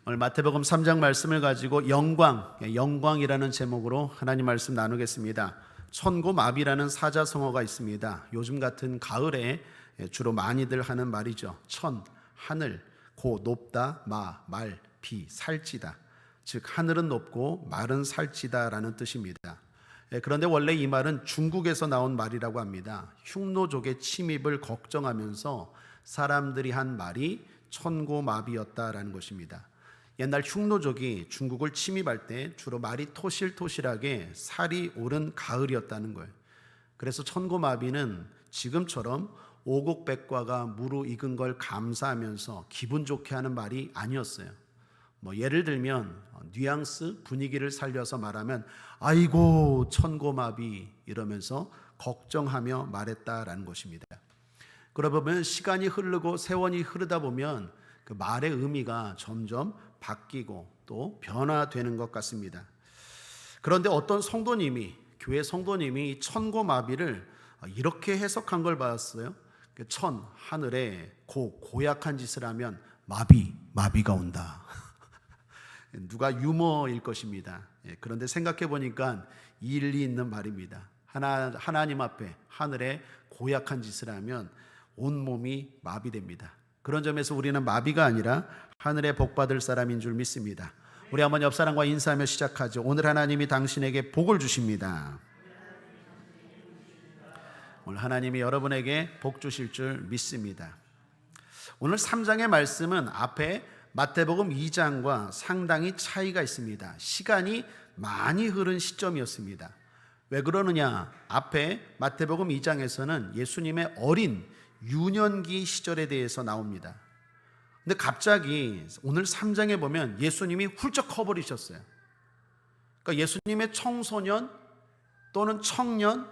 오늘 마태복음 3장 말씀을 가지고 영광이라는 제목으로 하나님 말씀 나누겠습니다. 천고마비라는 사자성어가 있습니다. 요즘 같은 가을에 주로 많이들 하는 말이죠. 천, 하늘, 고, 높다, 말, 비, 살찌다. 즉 하늘은 높고 말은 살찌다라는 뜻입니다. 그런데 원래 이 말은 중국에서 나온 말이라고 합니다. 흉노족의 침입을 걱정하면서 사람들이 한 말이 천고마비였다라는 것입니다. 옛날 흉노족이 중국을 침입할 때 주로 말이 토실토실하게 살이 오른 가을이었다는 거예요. 그래서 천고마비는 지금처럼 오곡백과가 무르익은 걸 감사하면서 기분 좋게 하는 말이 아니었어요. 예를 들면 뉘앙스, 분위기를 살려서 말하면 아이고 천고마비 이러면서 걱정하며 말했다라는 것입니다. 그러다 보면 시간이 흐르고 세월이 흐르다 보면 그 말의 의미가 점점 바뀌고 또 변화되는 것 같습니다. 그런데 어떤 교회 성도님이 천고마비를 이렇게 해석한 걸 봤어요. 천, 하늘에 고약한 짓을 하면 마비가 온다. 누가 유머일 것입니다. 그런데 생각해 보니까 일리 있는 말입니다. 하나님 앞에 하늘에 고약한 짓을 하면 온몸이 마비됩니다. 그런 점에서 우리는 마비가 아니라 하늘에 복받을 사람인 줄 믿습니다. 우리 한번 옆 사람과 인사하며 시작하죠. 오늘 하나님이 당신에게 복을 주십니다. 오늘 하나님이 여러분에게 복 주실 줄 믿습니다. 오늘 3장의 말씀은 앞에 마태복음 2장과 상당히 차이가 있습니다. 시간이 많이 흐른 시점이었습니다. 왜 그러느냐? 앞에 마태복음 2장에서는 예수님의 어린 유년기 시절에 대해서 나옵니다. 근데 갑자기 오늘 3장에 보면 예수님이 훌쩍 커버리셨어요. 그러니까 예수님의 청소년 또는 청년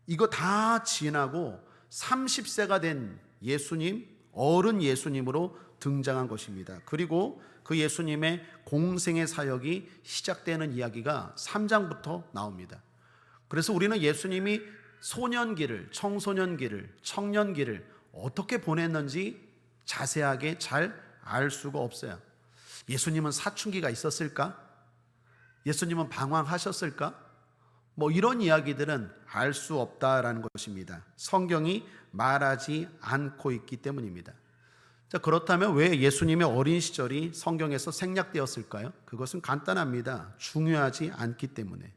이거 다 지나고 30세가 된 예수님, 어른 예수님으로 등장한 것입니다. 그리고 그 예수님의 공생의 사역이 시작되는 이야기가 3장부터 나옵니다. 그래서 우리는 예수님이 소년기를, 청소년기를, 청년기를 어떻게 보냈는지 자세하게 잘 알 수가 없어요. 예수님은 사춘기가 있었을까? 예수님은 방황하셨을까? 이런 이야기들은 알 수 없다라는 것입니다. 성경이 말하지 않고 있기 때문입니다. 자, 그렇다면 왜 예수님의 어린 시절이 성경에서 생략되었을까요? 그것은 간단합니다. 중요하지 않기 때문에.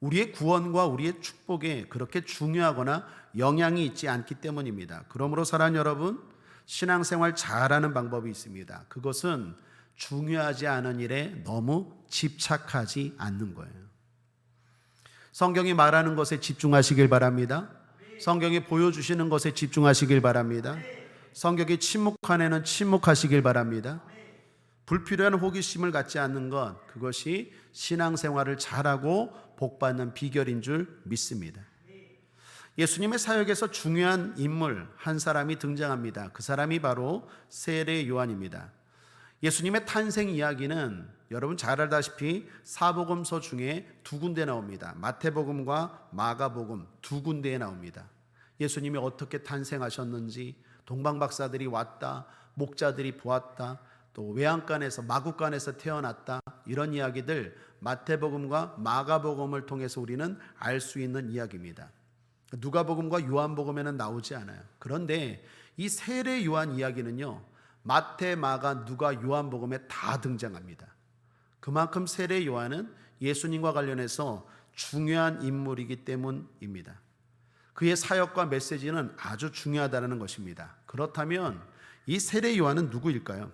우리의 구원과 우리의 축복에 그렇게 중요하거나 영향이 있지 않기 때문입니다. 그러므로 사랑하는 여러분, 신앙생활 잘하는 방법이 있습니다. 그것은 중요하지 않은 일에 너무 집착하지 않는 거예요. 성경이 말하는 것에 집중하시길 바랍니다. 성경이 보여주시는 것에 집중하시길 바랍니다. 성경이 침묵한 애는 침묵하시길 바랍니다. 불필요한 호기심을 갖지 않는 것, 그것이 신앙생활을 잘하고 복받는 비결인 줄 믿습니다. 예수님의 사역에서 중요한 인물 한 사람이 등장합니다. 그 사람이 바로 세례 요한입니다. 예수님의 탄생 이야기는 여러분 잘 알다시피 사복음서 중에 두 군데 나옵니다. 마태복음과 마가복음 두 군데에 나옵니다. 예수님이 어떻게 탄생하셨는지, 동방박사들이 왔다, 목자들이 보았다, 또 외양간에서 마구간에서 태어났다, 이런 이야기들 마태복음과 마가복음을 통해서 우리는 알 수 있는 이야기입니다. 누가복음과 요한복음에는 나오지 않아요. 그런데 이 세례 요한 이야기는요, 마태, 마가, 누가, 요한복음에 다 등장합니다. 그만큼 세례 요한은 예수님과 관련해서 중요한 인물이기 때문입니다. 그의 사역과 메시지는 아주 중요하다는 것입니다. 그렇다면 이 세례 요한은 누구일까요?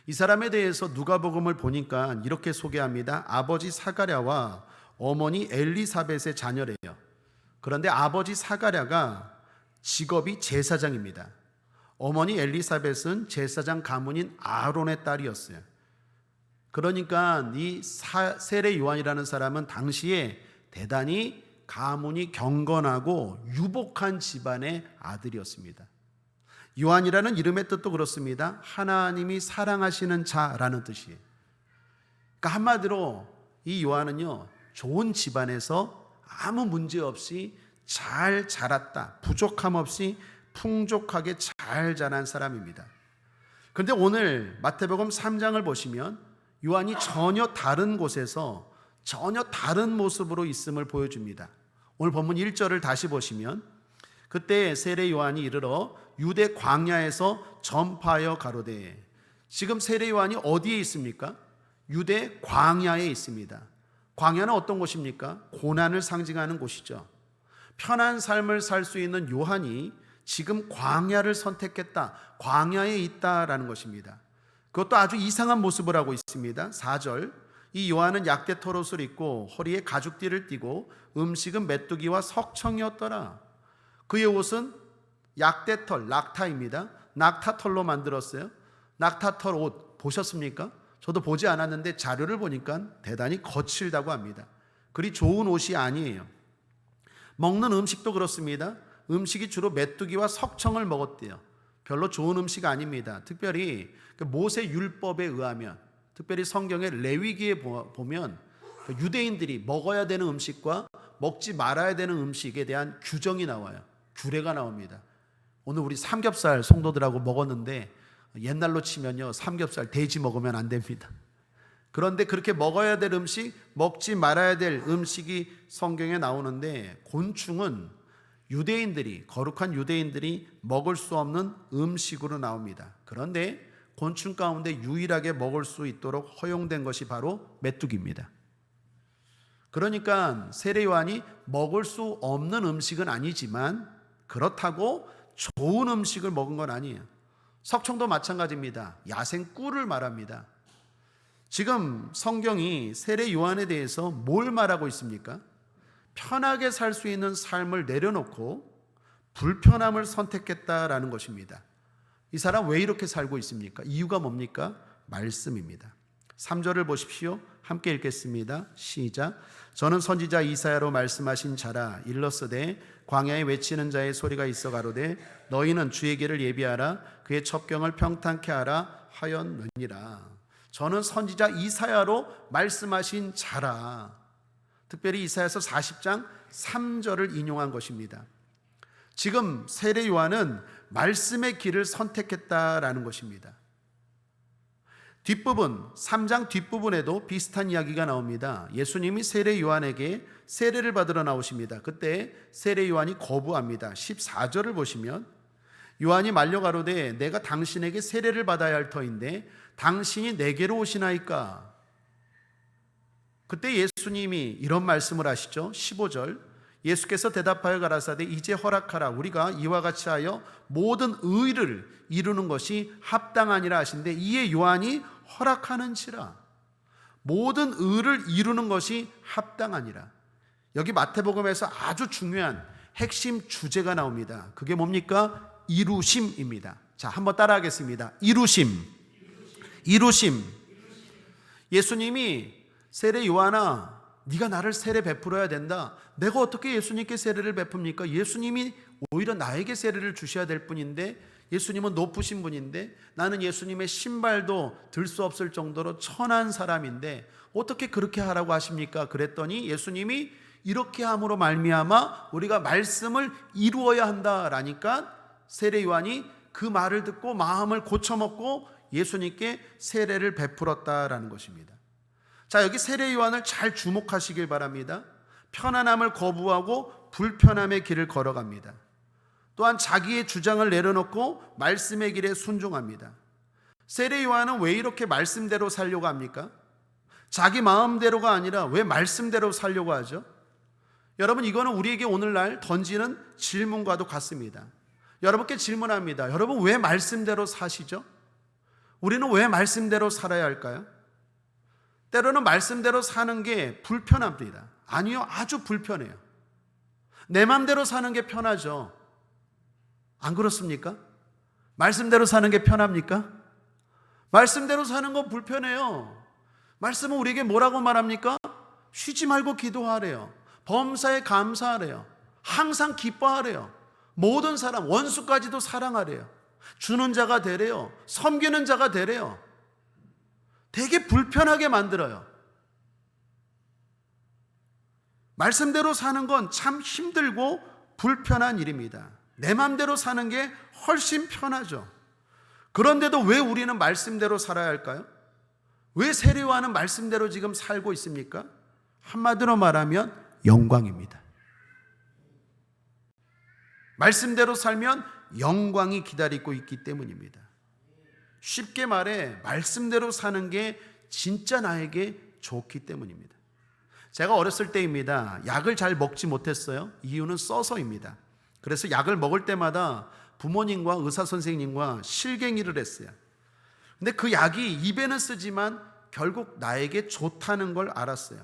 이 사람에 대해서 누가복음을 보니까 이렇게 소개합니다. 아버지 사가랴와 어머니 엘리사벳의 자녀래요. 그런데 아버지 사가랴가 직업이 제사장입니다. 어머니 엘리사벳은 제사장 가문인 아론의 딸이었어요. 그러니까 이 세례 요한이라는 사람은 당시에 대단히 가문이 경건하고 유복한 집안의 아들이었습니다. 요한이라는 이름의 뜻도 그렇습니다. 하나님이 사랑하시는 자라는 뜻이에요. 그러니까 한마디로 이 요한은요, 좋은 집안에서 아무 문제 없이 잘 자랐다, 부족함 없이 풍족하게 잘 자란 사람입니다. 그런데 오늘 마태복음 3장을 보시면 요한이 전혀 다른 곳에서 전혀 다른 모습으로 있음을 보여줍니다. 오늘 본문 1절을 다시 보시면 그때 세례 요한이 이르러 유대 광야에서 전파하여 가로되. 지금 세례 요한이 어디에 있습니까? 유대 광야에 있습니다. 광야는 어떤 곳입니까? 고난을 상징하는 곳이죠. 편한 삶을 살 수 있는 요한이 지금 광야를 선택했다, 광야에 있다라는 것입니다. 그것도 아주 이상한 모습을 하고 있습니다. 4절, 이 요한은 약대 털옷을 입고 허리에 가죽띠를 띠고 음식은 메뚜기와 석청이었더라. 그의 옷은 약대털, 낙타입니다. 낙타털로 만들었어요. 낙타털 옷 보셨습니까? 저도 보지 않았는데 자료를 보니까 대단히 거칠다고 합니다. 그리 좋은 옷이 아니에요. 먹는 음식도 그렇습니다. 음식이 주로 메뚜기와 석청을 먹었대요. 별로 좋은 음식 아닙니다. 특별히 모세 율법에 의하면, 특별히 성경의 레위기에 보면 유대인들이 먹어야 되는 음식과 먹지 말아야 되는 음식에 대한 규정이 나와요. 규례가 나옵니다. 오늘 우리 삼겹살 성도들하고 먹었는데 옛날로 치면요, 삼겹살 돼지 먹으면 안 됩니다. 그런데 그렇게 먹어야 될 음식, 먹지 말아야 될 음식이 성경에 나오는데, 곤충은 유대인들이, 거룩한 유대인들이 먹을 수 없는 음식으로 나옵니다. 그런데 곤충 가운데 유일하게 먹을 수 있도록 허용된 것이 바로 메뚜기입니다. 그러니까 세례 요한이 먹을 수 없는 음식은 아니지만 그렇다고 좋은 음식을 먹은 건 아니에요. 석청도 마찬가지입니다. 야생 꿀을 말합니다. 지금 성경이 세례 요한에 대해서 뭘 말하고 있습니까? 편하게 살 수 있는 삶을 내려놓고 불편함을 선택했다라는 것입니다. 이 사람 왜 이렇게 살고 있습니까? 이유가 뭡니까? 말씀입니다. 3절을 보십시오. 함께 읽겠습니다. 시작. 저는 선지자 이사야로 말씀하신 자라. 일렀으되 광야에 외치는 자의 소리가 있어 가로되 너희는 주의 길을 예비하라. 그의 첩경을 평탄케 하라 하였느니라. 저는 선지자 이사야로 말씀하신 자라. 특별히 이사야서 40장 3절을 인용한 것입니다. 지금 세례 요한은 말씀의 길을 선택했다라는 것입니다. 뒷부분, 3장 뒷부분에도 비슷한 이야기가 나옵니다. 예수님이 세례 요한에게 세례를 받으러 나오십니다. 그때 세례 요한이 거부합니다. 14절을 보시면 요한이 말려 가로되 내가 당신에게 세례를 받아야 할 터인데 당신이 내게로 오시나이까. 그때 예수님이 이런 말씀을 하시죠. 15절, 예수께서 대답하여 가라사대 이제 허락하라. 우리가 이와 같이 하여 모든 의를 이루는 것이 합당하니라 하신데 이에 요한이 허락하는지라. 모든 의를 이루는 것이 합당하니라. 여기 마태복음에서 아주 중요한 핵심 주제가 나옵니다. 그게 뭡니까? 이루심입니다. 자, 한번 따라하겠습니다. 이루심. 이루심. 예수님이 세례 요한아, 네가 나를 세례 베풀어야 된다. 내가 어떻게 예수님께 세례를 베풉니까? 예수님이 오히려 나에게 세례를 주셔야 될 분인데, 예수님은 높으신 분인데 나는 예수님의 신발도 들 수 없을 정도로 천한 사람인데 어떻게 그렇게 하라고 하십니까? 그랬더니 예수님이 이렇게 함으로 말미암아 우리가 말씀을 이루어야 한다라니까 세례 요한이 그 말을 듣고 마음을 고쳐먹고 예수님께 세례를 베풀었다라는 것입니다. 자, 여기 세례 요한을 잘 주목하시길 바랍니다. 편안함을 거부하고 불편함의 길을 걸어갑니다. 또한 자기의 주장을 내려놓고 말씀의 길에 순종합니다. 세례 요한은 왜 이렇게 말씀대로 살려고 합니까? 자기 마음대로가 아니라 왜 말씀대로 살려고 하죠? 여러분, 이거는 우리에게 오늘날 던지는 질문과도 같습니다. 여러분께 질문합니다. 여러분, 왜 말씀대로 사시죠? 우리는 왜 말씀대로 살아야 할까요? 때로는 말씀대로 사는 게 불편합니다. 아니요, 아주 불편해요. 내 마음대로 사는 게 편하죠. 안 그렇습니까? 말씀대로 사는 게 편합니까? 말씀대로 사는 건 불편해요. 말씀은 우리에게 뭐라고 말합니까? 쉬지 말고 기도하래요. 범사에 감사하래요. 항상 기뻐하래요. 모든 사람, 원수까지도 사랑하래요. 주는 자가 되래요. 섬기는 자가 되래요. 되게 불편하게 만들어요. 말씀대로 사는 건 참 힘들고 불편한 일입니다. 내 마음대로 사는 게 훨씬 편하죠. 그런데도 왜 우리는 말씀대로 살아야 할까요? 왜 세례 요한은 말씀대로 지금 살고 있습니까? 한마디로 말하면 영광입니다. 말씀대로 살면 영광이 기다리고 있기 때문입니다. 쉽게 말해 말씀대로 사는 게 진짜 나에게 좋기 때문입니다. 제가 어렸을 때입니다. 약을 잘 먹지 못했어요. 이유는 써서입니다. 그래서 약을 먹을 때마다 부모님과 의사 선생님과 실갱이를 했어요. 근데 그 약이 입에는 쓰지만 결국 나에게 좋다는 걸 알았어요.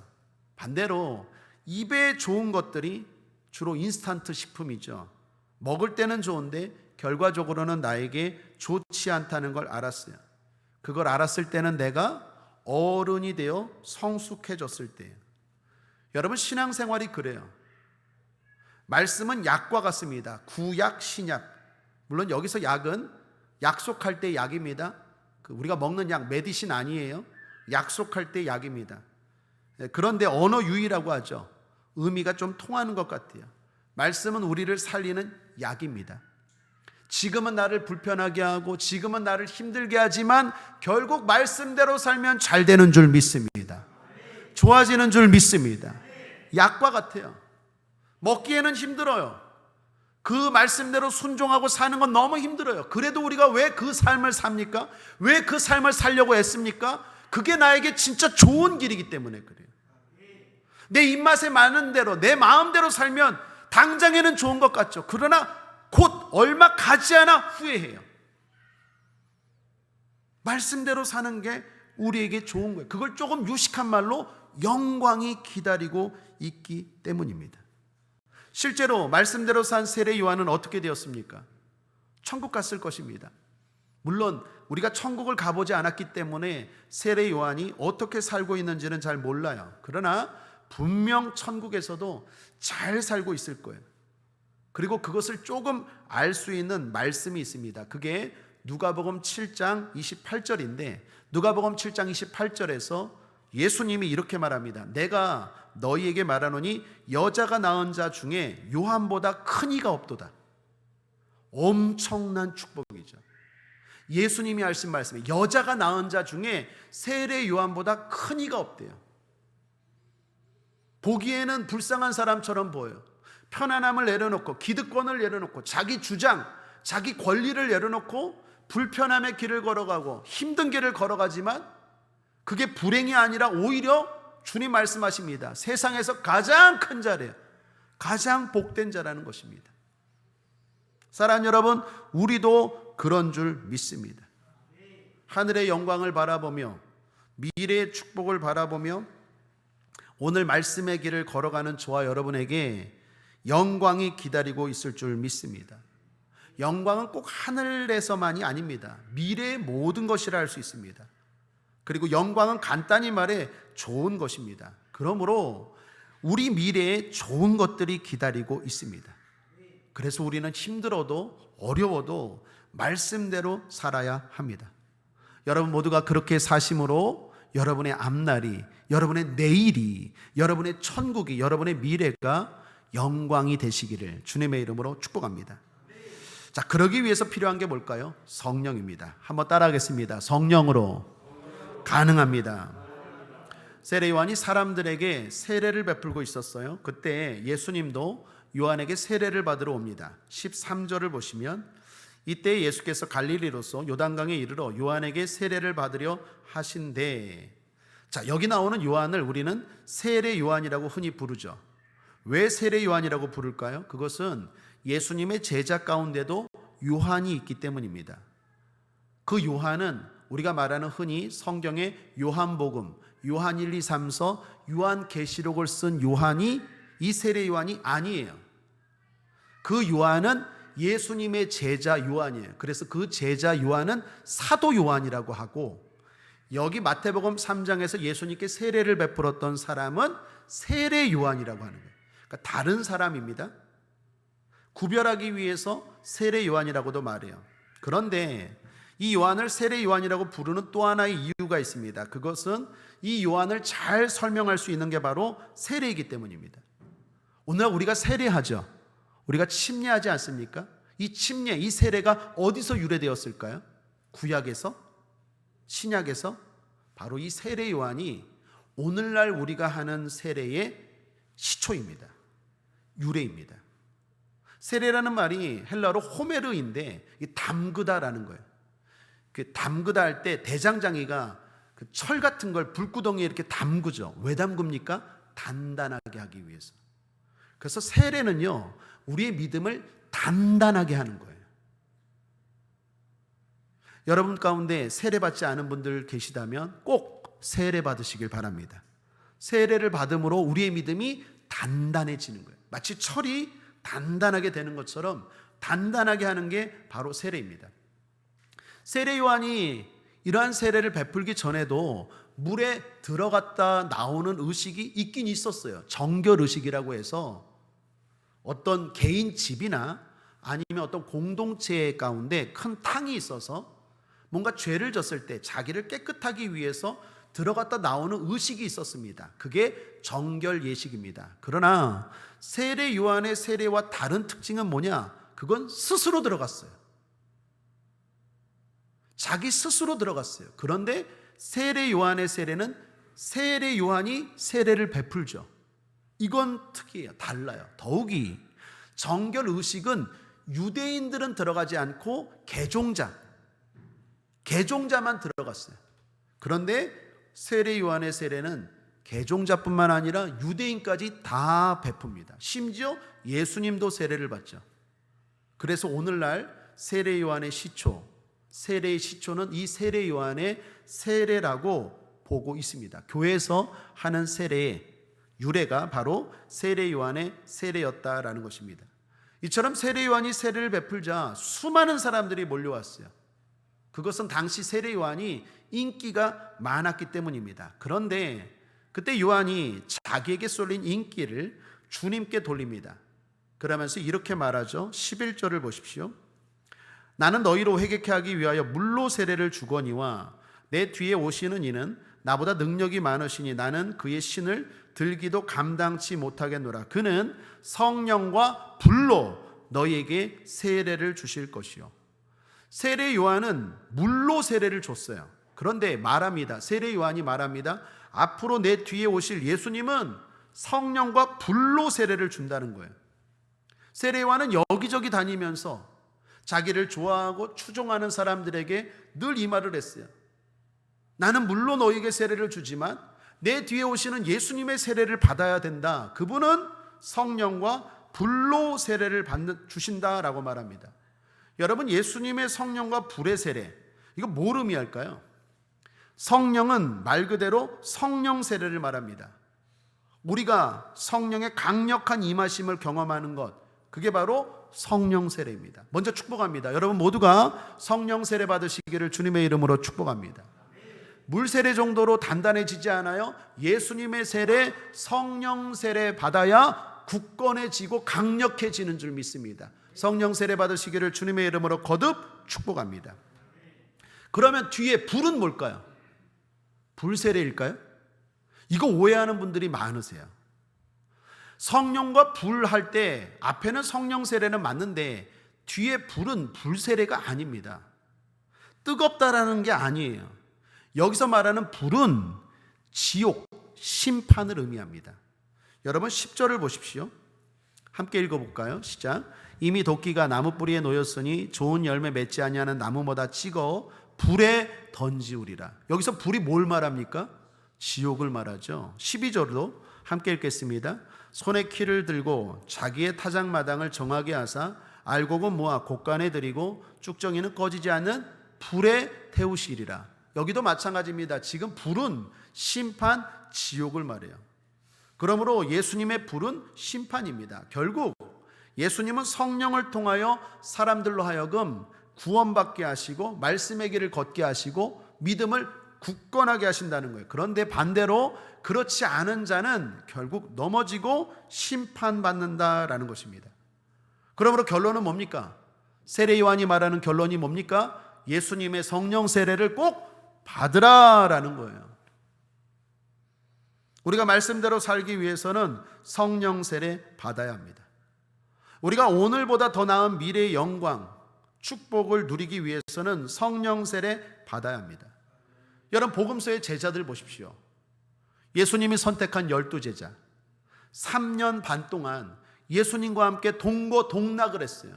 반대로 입에 좋은 것들이 주로 인스턴트 식품이죠. 먹을 때는 좋은데 결과적으로는 나에게 좋지 않다는 걸 알았어요. 그걸 알았을 때는 내가 어른이 되어 성숙해졌을 때예요. 여러분, 신앙생활이 그래요. 말씀은 약과 같습니다. 구약, 신약. 물론 여기서 약은 약속할 때 약입니다. 우리가 먹는 약, 메디신 아니에요. 약속할 때 약입니다. 그런데 언어 유희라고 하죠. 의미가 좀 통하는 것 같아요. 말씀은 우리를 살리는 약입니다. 지금은 나를 불편하게 하고 지금은 나를 힘들게 하지만 결국 말씀대로 살면 잘 되는 줄 믿습니다. 좋아지는 줄 믿습니다. 약과 같아요. 먹기에는 힘들어요. 그 말씀대로 순종하고 사는 건 너무 힘들어요. 그래도 우리가 왜 그 삶을 삽니까? 왜 그 삶을 살려고 애씁니까? 그게 나에게 진짜 좋은 길이기 때문에 그래요. 내 입맛에 맞는 대로 내 마음대로 살면 당장에는 좋은 것 같죠. 그러나 곧 얼마 가지 않아 후회해요. 말씀대로 사는 게 우리에게 좋은 거예요. 그걸 조금 유식한 말로 영광이 기다리고 있기 때문입니다. 실제로 말씀대로 산 세례 요한은 어떻게 되었습니까? 천국 갔을 것입니다. 물론 우리가 천국을 가보지 않았기 때문에 세례 요한이 어떻게 살고 있는지는 잘 몰라요. 그러나 분명 천국에서도 잘 살고 있을 거예요. 그리고 그것을 조금 알 수 있는 말씀이 있습니다. 그게 누가복음 7장 28절인데 누가복음 7장 28절에서 예수님이 이렇게 말합니다. 내가 너희에게 말하노니 여자가 낳은 자 중에 요한보다 큰 이가 없도다. 엄청난 축복이죠. 예수님이 하신 말씀에 여자가 낳은 자 중에 세례 요한보다 큰 이가 없대요. 보기에는 불쌍한 사람처럼 보여요. 편안함을 내려놓고 기득권을 내려놓고 자기 주장, 자기 권리를 내려놓고 불편함의 길을 걸어가고 힘든 길을 걸어가지만 그게 불행이 아니라 오히려 주님 말씀하십니다. 세상에서 가장 큰 자래요. 가장 복된 자라는 것입니다. 사랑하는 여러분, 우리도 그런 줄 믿습니다. 하늘의 영광을 바라보며 미래의 축복을 바라보며 오늘 말씀의 길을 걸어가는 저와 여러분에게 영광이 기다리고 있을 줄 믿습니다. 영광은 꼭 하늘에서만이 아닙니다. 미래의 모든 것이라 할 수 있습니다. 그리고 영광은 간단히 말해 좋은 것입니다. 그러므로 우리 미래에 좋은 것들이 기다리고 있습니다. 그래서 우리는 힘들어도 어려워도 말씀대로 살아야 합니다. 여러분 모두가 그렇게 사심으로 여러분의 앞날이, 여러분의 내일이, 여러분의 천국이, 여러분의 미래가 영광이 되시기를 주님의 이름으로 축복합니다. 자, 그러기 위해서 필요한 게 뭘까요? 성령입니다. 한번 따라하겠습니다. 성령으로 가능합니다. 세례 요한이 사람들에게 세례를 베풀고 있었어요. 그때 예수님도 요한에게 세례를 받으러 옵니다. 13절을 보시면 이때 예수께서 갈릴리로서 요단강에 이르러 요한에게 세례를 받으려 하신대. 자, 여기 나오는 요한을 우리는 세례 요한이라고 흔히 부르죠. 왜 세례 요한이라고 부를까요? 그것은 예수님의 제자 가운데도 요한이 있기 때문입니다. 그 요한은 우리가 말하는 흔히 성경의 요한복음, 요한 1, 2, 3서, 요한계시록을 쓴 요한이 이 세례 요한이 아니에요. 그 요한은 예수님의 제자 요한이에요. 그래서 그 제자 요한은 사도 요한이라고 하고, 여기 마태복음 3장에서 예수님께 세례를 베풀었던 사람은 세례 요한이라고 하는 거예요. 그러니까 다른 사람입니다. 구별하기 위해서 세례 요한이라고도 말해요. 그런데 이 요한을 세례 요한이라고 부르는 또 하나의 이유가 있습니다. 그것은 이 요한을 잘 설명할 수 있는 게 바로 세례이기 때문입니다. 오늘 우리가 세례하죠. 우리가 침례하지 않습니까? 이 침례, 이 세례가 어디서 유래되었을까요? 구약에서, 신약에서 바로 이 세례 요한이 오늘날 우리가 하는 세례의 시초입니다. 유래입니다. 세례라는 말이 헬라어로 호메르인데 담그다라는 거예요. 그 담그다 할 때 대장장이가 그 철 같은 걸 불구덩이에 이렇게 담그죠. 왜 담굽니까? 단단하게 하기 위해서. 그래서 세례는요, 우리의 믿음을 단단하게 하는 거예요. 여러분 가운데 세례 받지 않은 분들 계시다면 꼭 세례 받으시길 바랍니다. 세례를 받음으로 우리의 믿음이 단단해지는 거예요. 마치 철이 단단하게 되는 것처럼 단단하게 하는 게 바로 세례입니다. 세례 요한이 이러한 세례를 베풀기 전에도 물에 들어갔다 나오는 의식이 있긴 있었어요. 정결 의식이라고 해서 어떤 개인 집이나 아니면 어떤 공동체 가운데 큰 탕이 있어서 뭔가 죄를 졌을 때 자기를 깨끗하기 위해서 들어갔다 나오는 의식이 있었습니다. 그게 정결 예식입니다. 그러나 세례 요한의 세례와 다른 특징은 뭐냐? 그건 스스로 들어갔어요. 자기 스스로 들어갔어요. 그런데 세례 요한의 세례는 세례 요한이 세례를 베풀죠. 이건 특이해요. 달라요. 더욱이 정결 의식은 유대인들은 들어가지 않고 개종자만 들어갔어요. 그런데 세례 요한의 세례는 개종자뿐만 아니라 유대인까지 다 베풉니다. 심지어 예수님도 세례를 받죠. 그래서 오늘날 세례 요한의 시초, 세례의 시초는 이 세례 요한의 세례라고 보고 있습니다. 교회에서 하는 세례의 유래가 바로 세례 요한의 세례였다라는 것입니다. 이처럼 세례 요한이 세례를 베풀자 수많은 사람들이 몰려왔어요. 그것은 당시 세례 요한이 인기가 많았기 때문입니다. 그런데 그때 요한이 자기에게 쏠린 인기를 주님께 돌립니다. 그러면서 이렇게 말하죠. 11절을 보십시오. 나는 너희로 회개케 하기 위하여 물로 세례를 주거니와 내 뒤에 오시는 이는 나보다 능력이 많으시니 나는 그의 신을 들기도 감당치 못하겠노라. 그는 성령과 불로 너희에게 세례를 주실 것이요. 세례 요한은 물로 세례를 줬어요. 그런데 말합니다. 세례 요한이 말합니다. 앞으로 내 뒤에 오실 예수님은 성령과 불로 세례를 준다는 거예요. 세례 요한은 여기저기 다니면서 자기를 좋아하고 추종하는 사람들에게 늘 이 말을 했어요. 나는 물로 너에게 세례를 주지만 내 뒤에 오시는 예수님의 세례를 받아야 된다. 그분은 성령과 불로 세례를 주신다라고 말합니다. 여러분, 예수님의 성령과 불의 세례, 이거 뭘 의미할까요? 성령은 말 그대로 성령 세례를 말합니다. 우리가 성령의 강력한 임하심을 경험하는 것, 그게 바로 성령 세례입니다. 먼저 축복합니다. 여러분 모두가 성령 세례 받으시기를 주님의 이름으로 축복합니다. 물 세례 정도로 단단해지지 않아요. 예수님의 세례, 성령 세례 받아야 굳건해지고 강력해지는 줄 믿습니다. 성령 세례 받으시기를 주님의 이름으로 거듭 축복합니다. 그러면 뒤에 불은 뭘까요? 불 세례일까요? 이거 오해하는 분들이 많으세요. 성령과 불 할 때 앞에는 성령 세례는 맞는데 뒤에 불은 불 세례가 아닙니다. 뜨겁다라는 게 아니에요. 여기서 말하는 불은 지옥, 심판을 의미합니다. 여러분 10절을 보십시오. 함께 읽어볼까요? 시작. 이미 도끼가 나무 뿌리에 놓였으니 좋은 열매 맺지 아니하는 나무마다 찍어 불에 던지우리라. 여기서 불이 뭘 말합니까? 지옥을 말하죠. 12절도 함께 읽겠습니다. 손에 키를 들고 자기의 타작마당을 정하게 하사 알곡은 모아 곳간에 들이고 쭉정이는 꺼지지 않는 불에 태우시리라. 여기도 마찬가지입니다. 지금 불은 심판, 지옥을 말해요. 그러므로 예수님의 불은 심판입니다. 결국 예수님은 성령을 통하여 사람들로 하여금 구원받게 하시고 말씀의 길을 걷게 하시고 믿음을 굳건하게 하신다는 거예요. 그런데 반대로 그렇지 않은 자는 결국 넘어지고 심판받는다라는 것입니다. 그러므로 결론은 뭡니까? 세례 요한이 말하는 결론이 뭡니까? 예수님의 성령 세례를 꼭 받으라라는 거예요. 우리가 말씀대로 살기 위해서는 성령 세례 받아야 합니다. 우리가 오늘보다 더 나은 미래의 영광, 축복을 누리기 위해서는 성령 세례 받아야 합니다. 여러분, 복음서의 제자들 보십시오. 예수님이 선택한 12제자 3년 반 동안 예수님과 함께 동고동락을 했어요.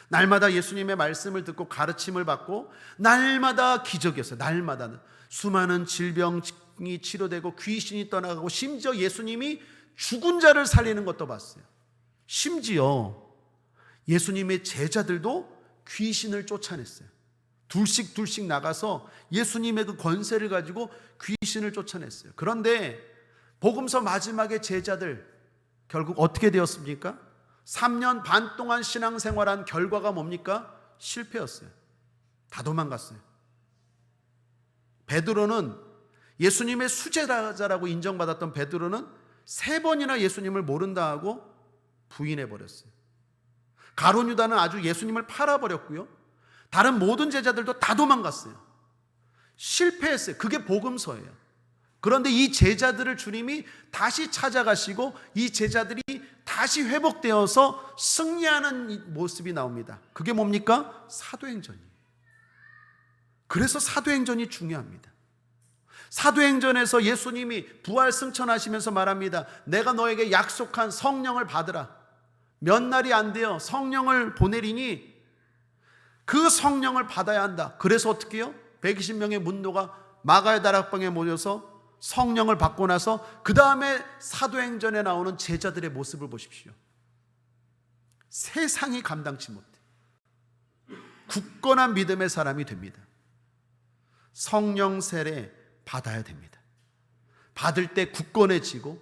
날마다 예수님의 말씀을 듣고 가르침을 받고 날마다 기적이었어요. 날마다 수많은 질병이 치료되고 귀신이 떠나가고 심지어 예수님이 죽은 자를 살리는 것도 봤어요. 심지어 예수님의 제자들도 귀신을 쫓아냈어요. 둘씩 나가서 예수님의 그 권세를 가지고 귀신을 쫓아냈어요. 그런데 복음서 마지막에 제자들 결국 어떻게 되었습니까? 3년 반 동안 신앙생활한 결과가 뭡니까? 실패였어요. 다 도망갔어요. 베드로는 예수님의 수제자라고 인정받았던 베드로는 3번이나 예수님을 모른다 하고 부인해버렸어요. 가룟 유다는 아주 예수님을 팔아버렸고요. 다른 모든 제자들도 다 도망갔어요. 실패했어요. 그게 복음서예요. 그런데 이 제자들을 주님이 다시 찾아가시고 이 제자들이 다시 회복되어서 승리하는 모습이 나옵니다. 그게 뭡니까? 사도행전이에요. 그래서 사도행전이 중요합니다. 사도행전에서 예수님이 부활 승천하시면서 말합니다. 내가 너에게 약속한 성령을 받으라. 몇 날이 안 돼요. 성령을 보내리니 그 성령을 받아야 한다. 그래서 어떻게 해요? 120명의 문도가 마가의 다락방에 모여서 성령을 받고 나서 그 다음에 사도행전에 나오는 제자들의 모습을 보십시오. 세상이 감당치 못해. 굳건한 믿음의 사람이 됩니다. 성령 세례 받아야 됩니다. 받을 때 굳건해지고,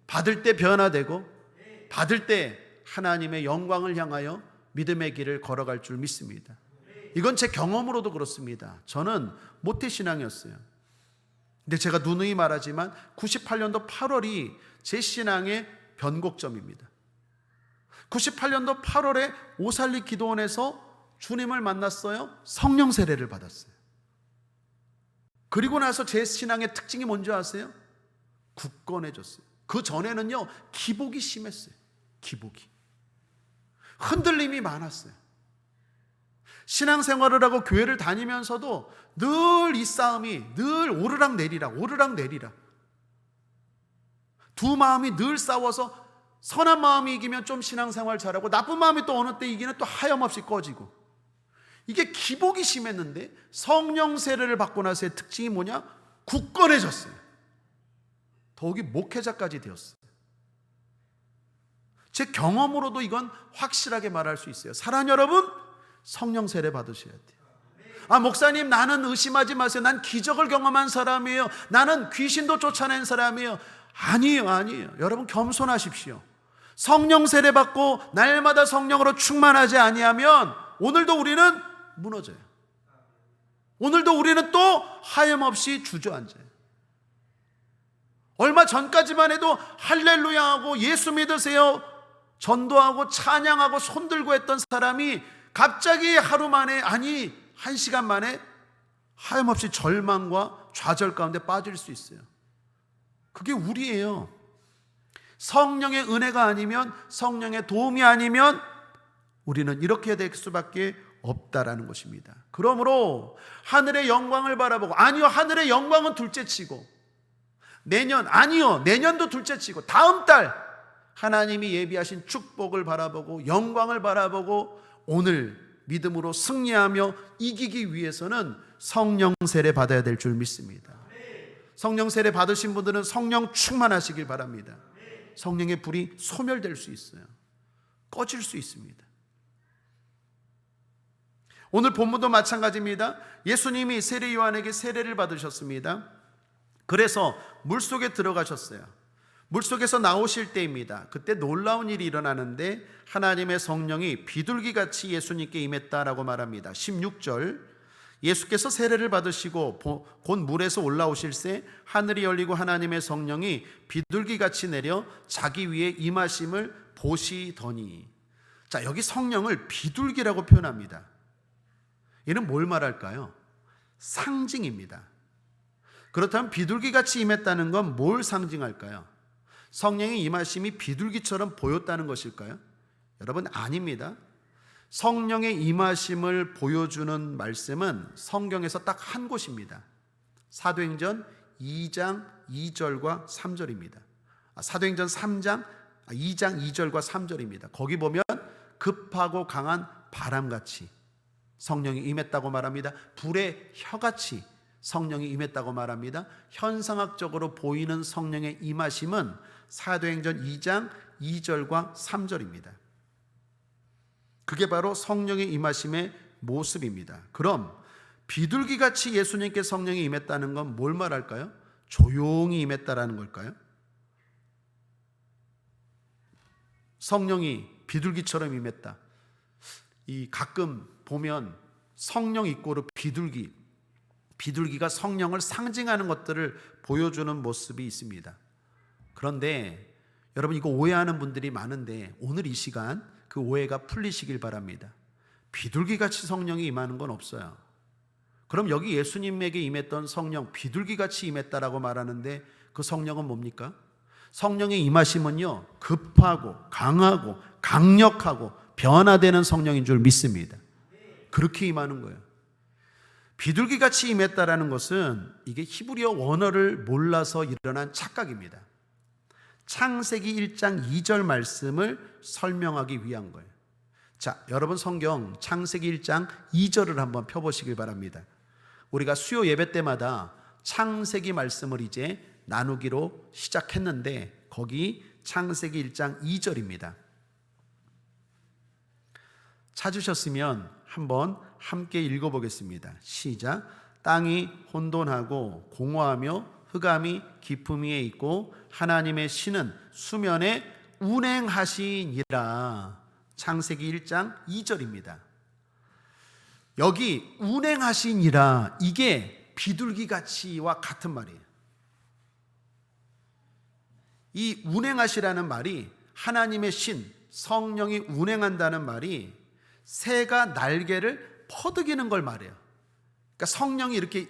받을 때 변화되고, 받을 때 하나님의 영광을 향하여 믿음의 길을 걸어갈 줄 믿습니다. 이건 제 경험으로도 그렇습니다. 저는 모태신앙이었어요. 근데 제가 누누이 말하지만 98년도 8월이 제 신앙의 변곡점입니다. 98년도 8월에 오살리 기도원에서 주님을 만났어요. 성령 세례를 받았어요. 그리고 나서 제 신앙의 특징이 뭔지 아세요? 굳건해졌어요. 그 전에는요, 기복이 심했어요. 기복이. 흔들림이 많았어요. 신앙생활을 하고 교회를 다니면서도 늘 이 싸움이 늘 오르락내리락. 두 마음이 늘 싸워서 선한 마음이 이기면 좀 신앙생활 잘하고 나쁜 마음이 또 어느 때 이기는 또 하염없이 꺼지고, 이게 기복이 심했는데 성령 세례를 받고 나서의 특징이 뭐냐? 굳건해졌어요. 더욱이 목회자까지 되었어요. 제 경험으로도 이건 확실하게 말할 수 있어요. 사랑하는 여러분, 성령 세례 받으셔야 돼요. 아, 목사님, 나는 의심하지 마세요. 난 기적을 경험한 사람이에요. 나는 귀신도 쫓아낸 사람이에요. 아니에요. 여러분, 겸손하십시오. 성령 세례 받고 날마다 성령으로 충만하지 아니하면 오늘도 우리는 무너져요. 오늘도 우리는 또 하염없이 주저앉아요. 얼마 전까지만 해도 할렐루야 하고 예수 믿으세요, 전도하고 찬양하고 손들고 했던 사람이 갑자기 하루 만에, 아니 1시간 만에 하염없이 절망과 좌절 가운데 빠질 수 있어요. 그게 우리예요. 성령의 은혜가 아니면, 성령의 도움이 아니면 우리는 이렇게 될 수밖에 없다라는 것입니다. 그러므로 하늘의 영광을 바라보고, 아니요, 하늘의 영광은 둘째치고, 내년도 둘째치고, 다음 달 하나님이 예비하신 축복을 바라보고 영광을 바라보고 오늘 믿음으로 승리하며 이기기 위해서는 성령 세례 받아야 될 줄 믿습니다. 성령 세례 받으신 분들은 성령 충만하시길 바랍니다. 성령의 불이 소멸될 수 있어요. 꺼질 수 있습니다. 오늘 본문도 마찬가지입니다. 예수님이 세례 요한에게 세례를 받으셨습니다. 그래서 물속에 들어가셨어요. 물속에서 나오실 때입니다. 그때 놀라운 일이 일어나는데 하나님의 성령이 비둘기같이 예수님께 임했다라고 말합니다. 16절, 예수께서 세례를 받으시고 곧 물에서 올라오실새 하늘이 열리고 하나님의 성령이 비둘기같이 내려 자기 위에 임하심을 보시더니. 자, 여기 성령을 비둘기라고 표현합니다. 이는 뭘 말할까요? 상징입니다. 그렇다면 비둘기같이 임했다는 건 뭘 상징할까요? 성령의 임하심이 비둘기처럼 보였다는 것일까요? 여러분, 아닙니다. 성령의 임하심을 보여주는 말씀은 성경에서 딱 한 곳입니다. 사도행전 2장 2절과 3절입니다. 사도행전 2장 2절과 3절입니다. 거기 보면 급하고 강한 바람같이 성령이 임했다고 말합니다. 불의 혀같이 성령이 임했다고 말합니다. 현상학적으로 보이는 성령의 임하심은 사도행전 2장 2절과 3절입니다. 그게 바로 성령의 임하심의 모습입니다. 그럼 비둘기같이 예수님께 성령이 임했다는 건 뭘 말할까요? 조용히 임했다라는 걸까요? 성령이 비둘기처럼 임했다. 이 가끔 보면 성령 이꼬르 비둘기가 성령을 상징하는 것들을 보여주는 모습이 있습니다. 그런데 여러분, 이거 오해하는 분들이 많은데 오늘 이 시간 그 오해가 풀리시길 바랍니다. 비둘기같이 성령이 임하는 건 없어요. 그럼 여기 예수님에게 임했던 성령, 비둘기같이 임했다라고 말하는데 그 성령은 뭡니까? 성령의 임하심은요, 급하고 강하고 강력하고 변화되는 성령인 줄 믿습니다. 그렇게 임하는 거예요. 비둘기같이 임했다라는 것은 이게 히브리어 원어를 몰라서 일어난 착각입니다. 창세기 1장 2절 말씀을 설명하기 위한 거예요. 자, 여러분 성경 창세기 1장 2절을 한번 펴보시길 바랍니다. 우리가 수요 예배 때마다 창세기 말씀을 이제 나누기로 시작했는데 거기 창세기 1장 2절입니다. 찾으셨으면 한번 함께 읽어보겠습니다. 시작. 땅이 혼돈하고 공허하며 흑암이 깊음 위에 있고 하나님의 신은 수면에 운행하시니라. 창세기 1장 2절입니다. 여기 운행하시니라, 이게 비둘기같이와 같은 말이에요. 이 운행하시라는 말이 하나님의 신, 성령이 운행한다는 말이 새가 날개를 퍼득이는 걸 말해요. 그러니까 성령이 이렇게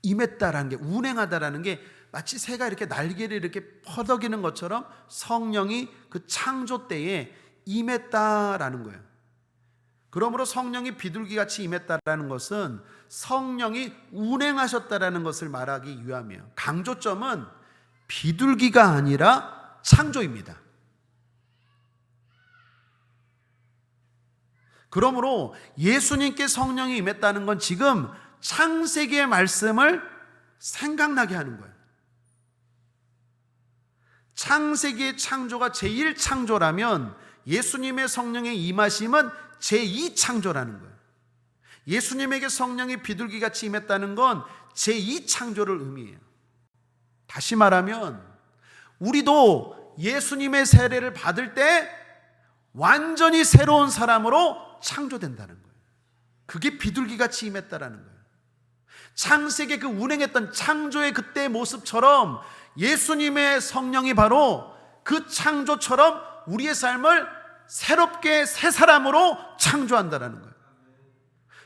임했다라는 게, 운행하다라는 게 마치 새가 이렇게 날개를 이렇게 퍼덕이는 것처럼 성령이 그 창조 때에 임했다라는 거예요. 그러므로 성령이 비둘기같이 임했다라는 것은 성령이 운행하셨다라는 것을 말하기 위함이에요. 강조점은 비둘기가 아니라 창조입니다. 그러므로 예수님께 성령이 임했다는 건 지금 창세기의 말씀을 생각나게 하는 거예요. 창세기의 창조가 제1창조라면 예수님의 성령의 임하심은 제2창조라는 거예요. 예수님에게 성령이 비둘기같이 임했다는 건 제2창조를 의미해요. 다시 말하면 우리도 예수님의 세례를 받을 때 완전히 새로운 사람으로 창조된다는 거예요. 그게 비둘기같이 임했다라는 거예요. 창세기에 그 운행했던 창조의 그때의 모습처럼 예수님의 성령이 바로 그 창조처럼 우리의 삶을 새롭게 새 사람으로 창조한다라는 거예요.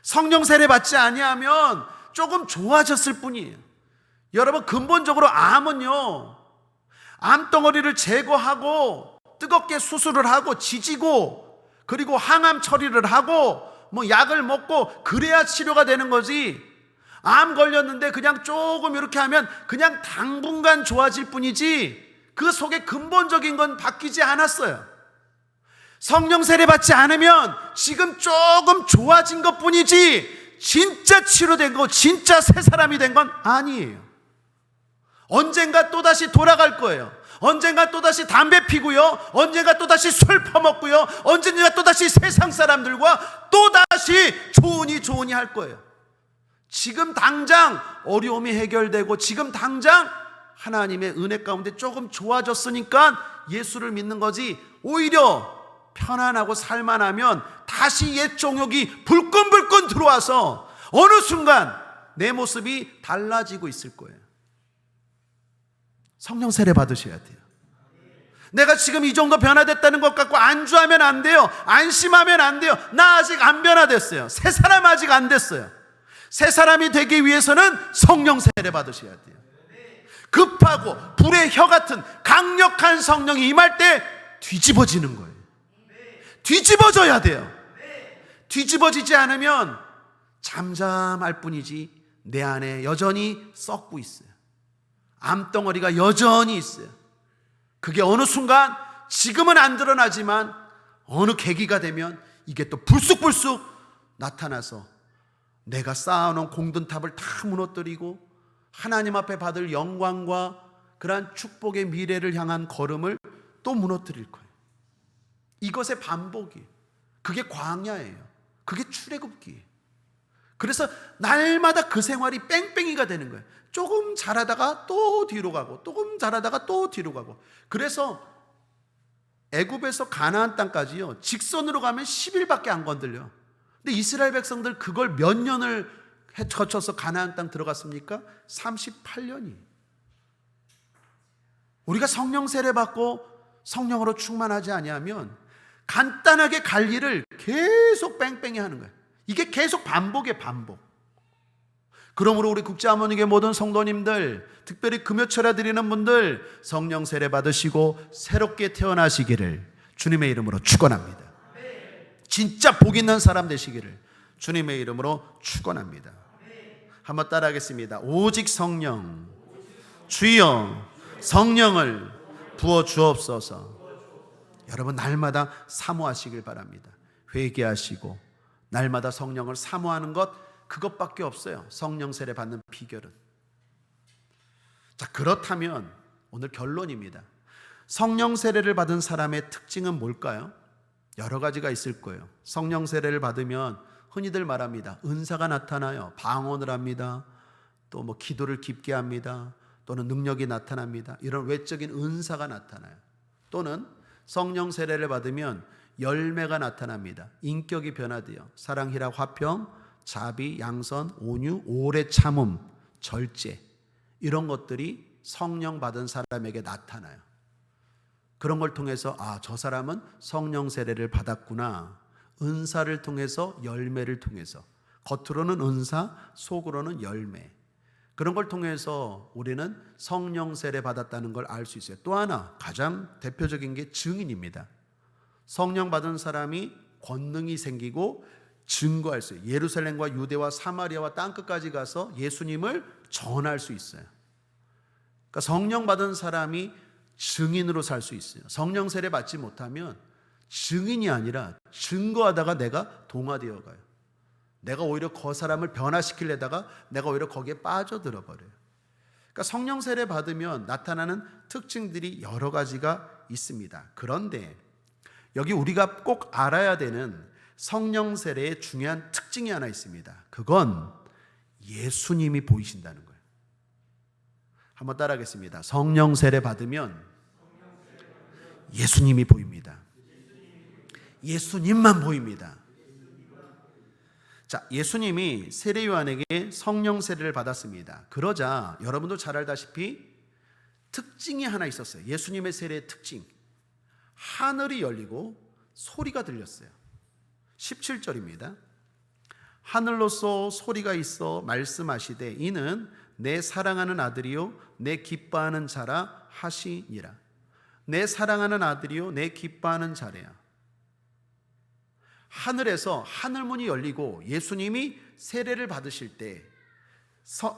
성령 세례 받지 아니하면 조금 좋아졌을 뿐이에요. 여러분, 근본적으로 암은요, 암덩어리를 제거하고 뜨겁게 수술을 하고 지지고 그리고 항암 처리를 하고 뭐 약을 먹고 그래야 치료가 되는 거지, 암 걸렸는데 그냥 조금 이렇게 하면 그냥 당분간 좋아질 뿐이지 그 속에 근본적인 건 바뀌지 않았어요. 성령 세례 받지 않으면 지금 조금 좋아진 것 뿐이지 진짜 치료된 거, 진짜 새 사람이 된 건 아니에요. 언젠가 또다시 돌아갈 거예요. 언젠가 또다시 담배 피고요, 언젠가 또다시 술 퍼먹고요, 언젠가 또다시 세상 사람들과 또다시 좋으니 할 거예요. 지금 당장 어려움이 해결되고 지금 당장 하나님의 은혜 가운데 조금 좋아졌으니까 예수를 믿는 거지, 오히려 편안하고 살만하면 다시 옛 종욕이 불끈불끈 들어와서 어느 순간 내 모습이 달라지고 있을 거예요. 성령 세례 받으셔야 돼요. 내가 지금 이 정도 변화됐다는 것 갖고 안주하면 안 돼요. 안심하면 안 돼요. 나 아직 안 변화됐어요. 새 사람 아직 안 됐어요. 새 사람이 되기 위해서는 성령 세례 받으셔야 돼요. 급하고 불의 혀 같은 강력한 성령이 임할 때 뒤집어지는 거예요. 뒤집어져야 돼요. 뒤집어지지 않으면 잠잠할 뿐이지 내 안에 여전히 썩고 있어요. 암덩어리가 여전히 있어요. 그게 어느 순간 지금은 안 드러나지만 어느 계기가 되면 이게 또 불쑥불쑥 나타나서 내가 쌓아놓은 공든탑을 다 무너뜨리고 하나님 앞에 받을 영광과 그러한 축복의 미래를 향한 걸음을 또 무너뜨릴 거예요. 이것의 반복이에요. 그게 광야예요. 그게 출애굽기예요. 그래서 날마다 그 생활이 뺑뺑이가 되는 거예요. 조금 잘하다가 또 뒤로 가고 조금 잘하다가 또 뒤로 가고. 그래서 애굽에서 가나안 땅까지요, 직선으로 가면 10일밖에 안 건들려. 근데 이스라엘 백성들 그걸 몇 년을 거쳐서 가나안 땅 들어갔습니까? 38년이. 우리가 성령 세례 받고 성령으로 충만하지 아니하면 간단하게 갈 일을 계속 뺑뺑이 하는 거예요. 이게 계속 반복이에요, 반복. 그러므로 우리 국제하모니교회 모든 성도님들, 특별히 금요철에 드리는 분들, 성령 세례 받으시고 새롭게 태어나시기를 주님의 이름으로 축원합니다. 진짜 복 있는 사람 되시기를 주님의 이름으로 축원합니다. 한번 따라하겠습니다. 오직 성령, 주여 성령을 부어 주옵소서. 여러분 날마다 사모하시길 바랍니다. 회개하시고 날마다 성령을 사모하는 것, 그것밖에 없어요. 성령 세례 받는 비결은. 자, 그렇다면 오늘 결론입니다. 성령 세례를 받은 사람의 특징은 뭘까요? 여러 가지가 있을 거예요. 성령 세례를 받으면 흔히들 말합니다. 은사가 나타나요. 방언을 합니다. 또 뭐 기도를 깊게 합니다. 또는 능력이 나타납니다. 이런 외적인 은사가 나타나요. 또는 성령 세례를 받으면 열매가 나타납니다. 인격이 변화돼요. 사랑, 희락, 화평, 자비, 양선, 온유, 오래 참음, 절제, 이런 것들이 성령 받은 사람에게 나타나요. 그런 걸 통해서 저 사람은 성령 세례를 받았구나. 은사를 통해서, 열매를 통해서, 겉으로는 은사, 속으로는 열매, 그런 걸 통해서 우리는 성령 세례 받았다는 걸 알 수 있어요. 또 하나 가장 대표적인 게 증인입니다. 성령 받은 사람이 권능이 생기고 증거할 수 있어요. 예루살렘과 유대와 사마리아와 땅끝까지 가서 예수님을 전할 수 있어요. 그러니까 성령 받은 사람이 증인으로 살 수 있어요. 성령 세례 받지 못하면 증인이 아니라 증거하다가 내가 동화되어 가요. 내가 오히려 그 사람을 변화시키려다가 내가 오히려 거기에 빠져들어 버려요. 그러니까 성령 세례 받으면 나타나는 특징들이 여러 가지가 있습니다. 그런데 여기 우리가 꼭 알아야 되는 성령 세례의 중요한 특징이 하나 있습니다. 그건 예수님이 보이신다는 거예요. 한번 따라하겠습니다. 성령 세례 받으면 예수님이 보입니다. 예수님만 보입니다. 자, 예수님이 세례 요한에게 성령 세례를 받았습니다. 그러자 여러분도 잘 알다시피 특징이 하나 있었어요. 예수님의 세례의 특징. 하늘이 열리고 소리가 들렸어요. 17절입니다. 하늘로서 소리가 있어 말씀하시되 이는 내 사랑하는 아들이요 내 기뻐하는 자라 하시니라. 내 사랑하는 아들이요 내 기뻐하는 자래야. 하늘에서 하늘문이 열리고 예수님이 세례를 받으실 때,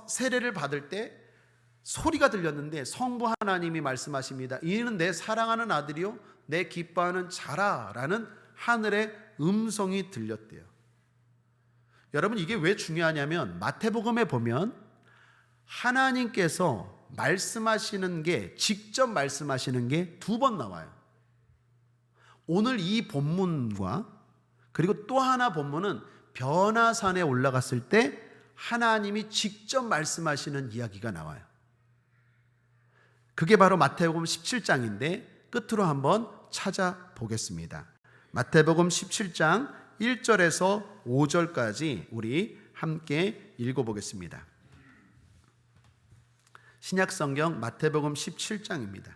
세례를 받을 때 소리가 들렸는데 성부 하나님이 말씀하십니다. 이는 내 사랑하는 아들이요 내 기뻐하는 자라라는 하늘의 음성이 들렸대요. 여러분 이게 왜 중요하냐면 마태복음에 보면 하나님께서 말씀하시는 게, 직접 말씀하시는 게 2번 나와요. 오늘 이 본문과 그리고 또 하나 본문은 변화산에 올라갔을 때 하나님이 직접 말씀하시는 이야기가 나와요. 그게 바로 마태복음 17장인데 끝으로 한번 찾아보겠습니다. 마태복음 17장 1절에서 5절까지 우리 함께 읽어보겠습니다. 신약성경 마태복음 17장입니다.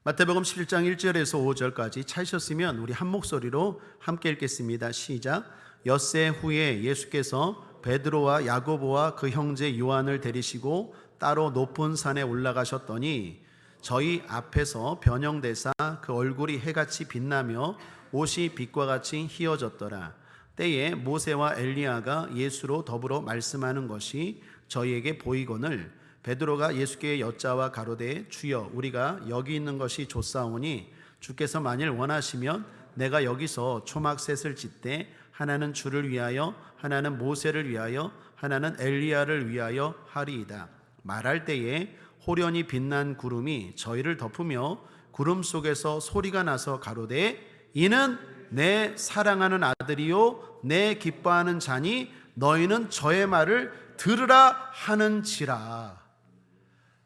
마태복음 17장 1절에서 5절까지 찾으셨으면 우리 한 목소리로 함께 읽겠습니다. 시작. 엿새 후에 예수께서 베드로와 야고보와 그 형제 요한을 데리시고 따로 높은 산에 올라가셨더니 저희 앞에서 변형되사 그 얼굴이 해같이 빛나며 옷이 빛과 같이 희어졌더라. 때에 모세와 엘리야가 예수로 더불어 말씀하는 것이 저희에게 보이거늘 베드로가 예수께 여짜와 가로되 주여 우리가 여기 있는 것이 좋사오니 주께서 만일 원하시면 내가 여기서 초막셋을 짓되 하나는 주를 위하여 하나는 모세를 위하여 하나는 엘리야를 위하여 하리이다. 말할 때에 호련히 빛난 구름이 저희를 덮으며 구름 속에서 소리가 나서 가로되 이는 내 사랑하는 아들이요 내 기뻐하는 자니 너희는 저의 말을 들으라 하는지라.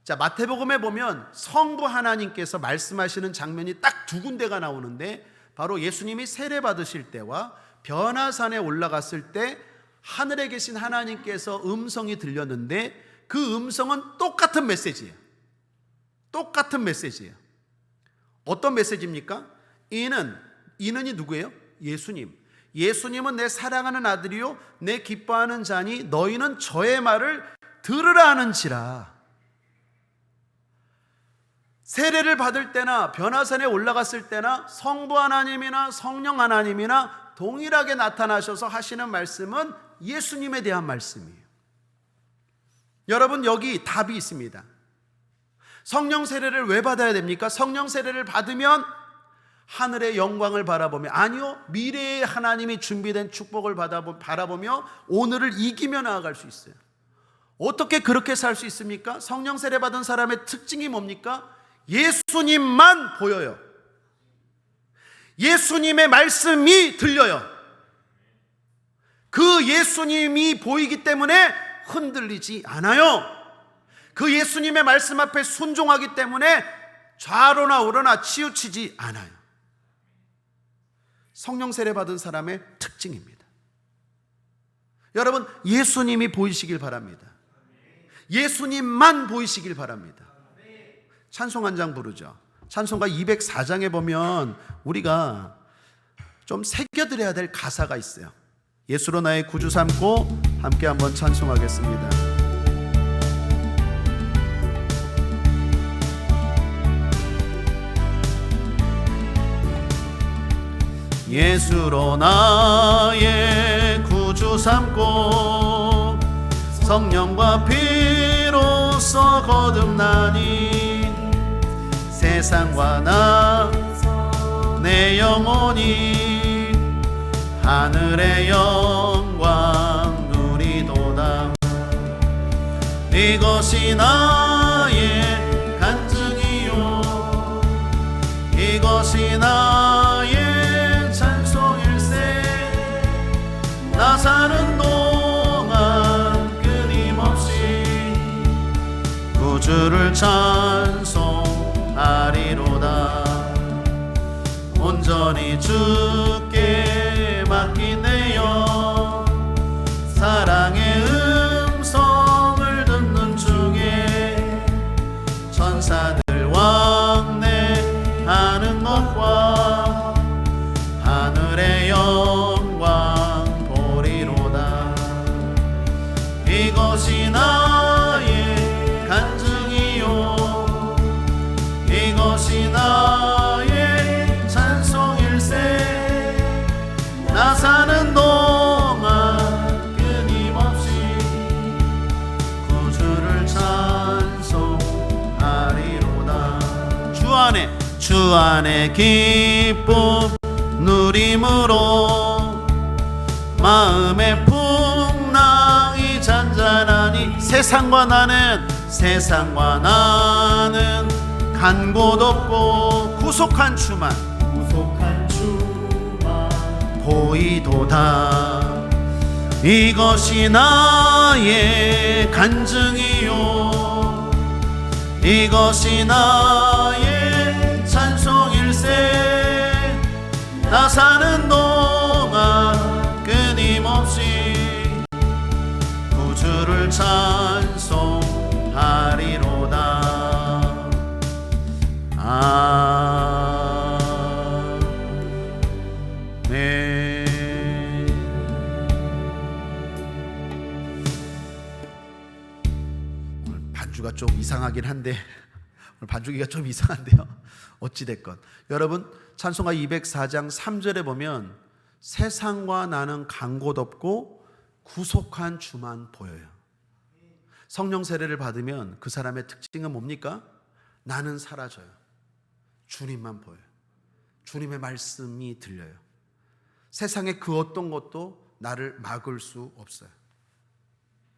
자, 마태복음에 보면 성부 하나님께서 말씀하시는 장면이 딱 두 군데가 나오는데 바로 예수님이 세례 받으실 때와 변화산에 올라갔을 때 하늘에 계신 하나님께서 음성이 들렸는데 그 음성은 똑같은 메시지예요. 똑같은 메시지예요. 어떤 메시지입니까? 이는이 누구예요? 예수님. 예수님은 내 사랑하는 아들이요 내 기뻐하는 자니 너희는 저의 말을 들으라 하는지라. 세례를 받을 때나 변화산에 올라갔을 때나 성부 하나님이나 성령 하나님이나 동일하게 나타나셔서 하시는 말씀은 예수님에 대한 말씀이에요. 여러분, 여기 답이 있습니다. 성령 세례를 왜 받아야 됩니까? 성령 세례를 받으면 하늘의 영광을 바라보며, 아니요, 미래의 하나님이 준비된 축복을 바라보며 오늘을 이기며 나아갈 수 있어요. 어떻게 그렇게 살 수 있습니까? 성령 세례 받은 사람의 특징이 뭡니까? 예수님만 보여요. 예수님의 말씀이 들려요. 그 예수님이 보이기 때문에 흔들리지 않아요. 그 예수님의 말씀 앞에 순종하기 때문에 좌로나 우로나 치우치지 않아요. 성령 세례 받은 사람의 특징입니다. 여러분, 예수님이 보이시길 바랍니다. 예수님만 보이시길 바랍니다. 찬송 한 장 부르죠. 찬송가 204장에 보면 우리가 좀 새겨드려야 될 가사가 있어요. 예수로 나의 구주 삼고 함께 한번 찬송하겠습니다. 예수로 나의 구주 삼고 성령과 피로써 거듭나니 세상과 나 내 영혼이 하늘의 영광 누리도다. 이것이 나의 간증이요 이것이 나의 찬송일세. 나 사는 동안 끊임없이 구주를 찬송하리로다. 온전히 주께 맡기네요. 사랑의 음성을 듣는 중에 천사들 왕래하는 것과 하늘의 영광 보리로다. 이것이 나의 간증이요 이것이 나의 찬송일세. 나 사는 동안 끊임없이 구주를 찬송하리로다. 주 안에 기쁨 누림으로 마음의 풍랑이 잔잔하니 세상과 나는 간 곳 없고 구속한 주만 보이도다. 이것이 나의 간증이요 이것이 나의 찬송일세. 나 사는 동안 끊임없이 구주를 찬송하리로다. 오늘 반주가 좀 이상하긴 한데 반주기가 좀 이상한데요. 어찌됐건 여러분, 찬송가 204장 3절에 보면 세상과 나는 간 곳 없고 구속한 주만 보여요. 성령 세례를 받으면 그 사람의 특징은 뭡니까? 나는 사라져요. 주님만 보여요. 주님의 말씀이 들려요. 세상의 그 어떤 것도 나를 막을 수 없어요.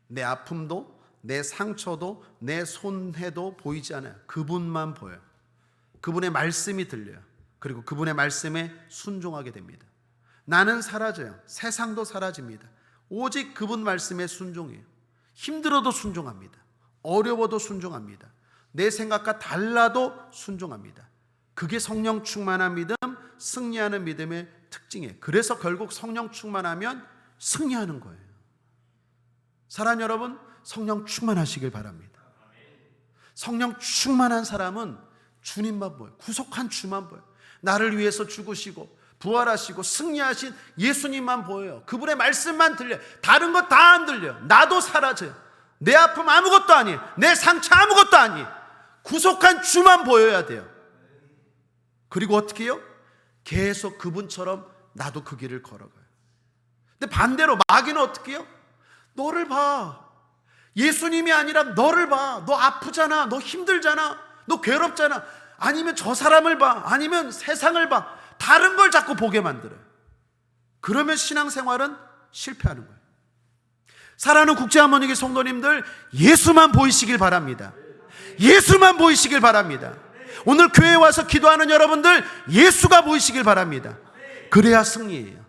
내 아픔도, 내 상처도, 내 손해도 보이지 않아요. 그분만 보여요. 그분의 말씀이 들려요. 그리고 그분의 말씀에 순종하게 됩니다. 나는 사라져요. 세상도 사라집니다. 오직 그분 말씀에 순종해요. 힘들어도 순종합니다. 어려워도 순종합니다. 내 생각과 달라도 순종합니다. 그게 성령 충만한 믿음, 승리하는 믿음의 특징이에요. 그래서 결국 성령 충만하면 승리하는 거예요. 사랑하는 여러분, 성령 충만하시길 바랍니다. 성령 충만한 사람은 주님만 보여요. 구속한 주만 보여요. 나를 위해서 죽으시고 부활하시고 승리하신 예수님만 보여요. 그분의 말씀만 들려요. 다른 것 다 안 들려요. 나도 사라져요. 내 아픔 아무것도 아니에요. 내 상처 아무것도 아니에요. 구속한 주만 보여야 돼요. 그리고 어떻게 해요? 계속 그분처럼 나도 그 길을 걸어가요. 근데 반대로 마귀는 어떻게 해요? 너를 봐. 예수님이 아니라 너를 봐. 너 아프잖아. 너 힘들잖아. 너 괴롭잖아. 아니면 저 사람을 봐. 아니면 세상을 봐. 다른 걸 자꾸 보게 만들어요. 그러면 신앙생활은 실패하는 거예요. 사랑하는 국제하모니교 성도님들, 예수만 보이시길 바랍니다. 예수만 보이시길 바랍니다. 오늘 교회에 와서 기도하는 여러분들, 예수가 보이시길 바랍니다. 그래야 승리예요.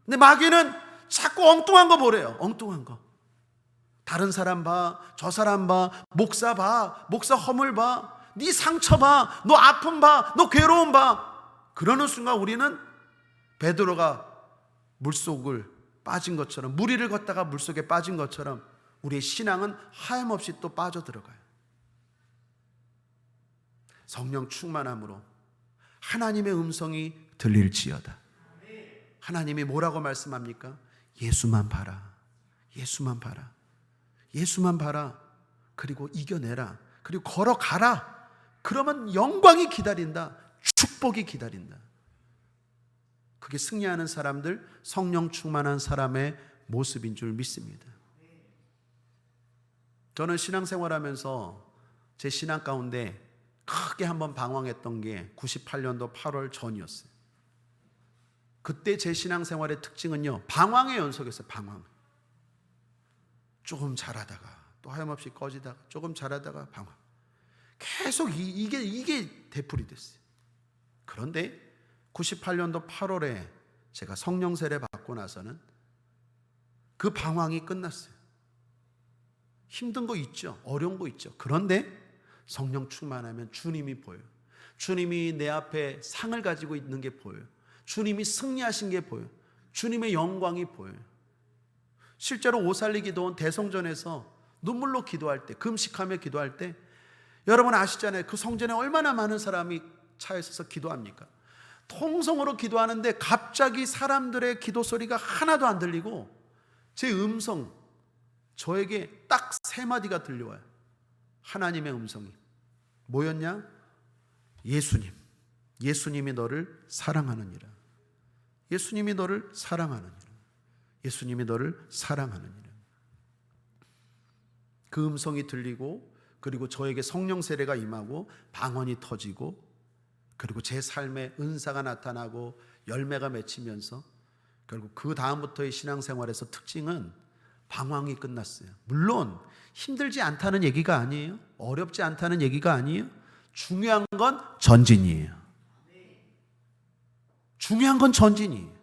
근데 마귀는 자꾸 엉뚱한 거 보래요. 엉뚱한 거. 다른 사람 봐, 저 사람 봐, 목사 봐, 목사 허물 봐, 네 상처 봐, 너 아픔 봐, 너 괴로움 봐. 그러는 순간 우리는 베드로가 물속을 빠진 것처럼, 무리를 걷다가 물속에 빠진 것처럼 우리의 신앙은 하염없이 또 빠져들어가요. 성령 충만함으로 하나님의 음성이 들릴지어다. 하나님이 뭐라고 말씀합니까? 예수만 봐라. 예수만 봐라. 예수만 봐라. 그리고 이겨내라. 그리고 걸어가라. 그러면 영광이 기다린다. 축복이 기다린다. 그게 승리하는 사람들, 성령 충만한 사람의 모습인 줄 믿습니다. 저는 신앙생활하면서 제 신앙 가운데 크게 한번 방황했던 게 98년도 8월 전이었어요. 그때 제 신앙생활의 특징은요, 방황의 연속이었어요. 방황. 조금 잘하다가 또 하염없이 꺼지다가 조금 잘하다가 방황. 계속 이게 되풀이 됐어요. 그런데 98년도 8월에 제가 성령 세례 받고 나서는 그 방황이 끝났어요. 힘든 거 있죠. 어려운 거 있죠. 그런데 성령 충만하면 주님이 보여요. 주님이 내 앞에 상을 가지고 있는 게 보여요. 주님이 승리하신 게 보여요. 주님의 영광이 보여요. 실제로 오살리 기도원 대성전에서 눈물로 기도할 때, 금식하며 기도할 때, 여러분 아시잖아요. 그 성전에 얼마나 많은 사람이 차 있어서 기도합니까? 통성으로 기도하는데 갑자기 사람들의 기도 소리가 하나도 안 들리고 제 음성, 저에게 딱 3마디가 들려와요. 하나님의 음성이 뭐였냐? 예수님, 예수님이 너를 사랑하느니라. 예수님이 너를 사랑하느니라. 예수님이 너를 사랑하느니라. 그 음성이 들리고, 그리고 저에게 성령 세례가 임하고 방언이 터지고, 그리고 제 삶에 은사가 나타나고 열매가 맺히면서 결국 그 다음부터의 신앙생활에서 특징은 방황이 끝났어요. 물론 힘들지 않다는 얘기가 아니에요. 어렵지 않다는 얘기가 아니에요. 중요한 건 전진이에요. 중요한 건 전진이에요.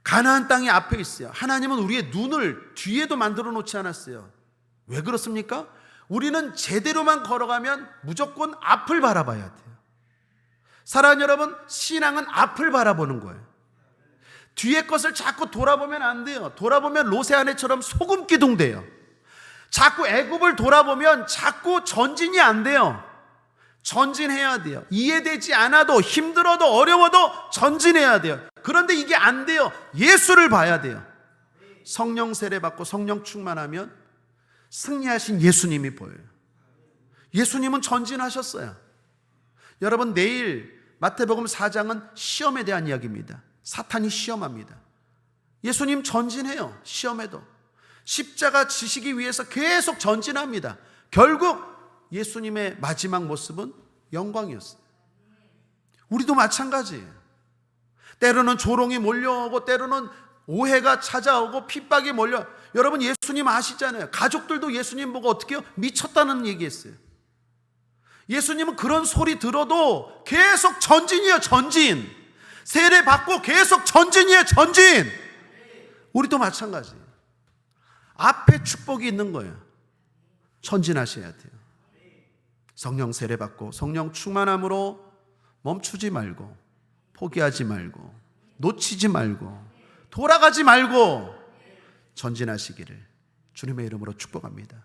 가나안 땅이 앞에 있어요. 하나님은 우리의 눈을 뒤에도 만들어 놓지 않았어요. 왜 그렇습니까? 우리는 제대로만 걸어가면 무조건 앞을 바라봐야 돼요. 사랑하는 여러분, 신앙은 앞을 바라보는 거예요. 뒤에 것을 자꾸 돌아보면 안 돼요. 돌아보면 롯의 아내처럼 소금 기둥 돼요. 자꾸 애굽을 돌아보면 자꾸 전진이 안 돼요. 전진해야 돼요. 이해되지 않아도, 힘들어도, 어려워도 전진해야 돼요. 그런데 이게 안 돼요. 예수를 봐야 돼요. 성령 세례 받고 성령 충만하면 승리하신 예수님이 보여요. 예수님은 전진하셨어요. 여러분, 내일 마태복음 4장은 시험에 대한 이야기입니다. 사탄이 시험합니다. 예수님 전진해요. 시험에도 십자가 지시기 위해서 계속 전진합니다. 결국 예수님의 마지막 모습은 영광이었어요. 우리도 마찬가지예요. 때로는 조롱이 몰려오고 때로는 오해가 찾아오고 핍박이 몰려. 여러분, 예수님 아시잖아요. 가족들도 예수님 보고 어떻게 해요? 미쳤다는 얘기했어요. 예수님은 그런 소리 들어도 계속 전진이에요. 전진. 세례 받고 계속 전진이에요. 전진. 우리도 마찬가지예요. 앞에 축복이 있는 거예요. 전진하셔야 돼요. 성령 세례 받고 성령 충만함으로 멈추지 말고, 포기하지 말고, 놓치지 말고, 돌아가지 말고 전진하시기를 주님의 이름으로 축복합니다.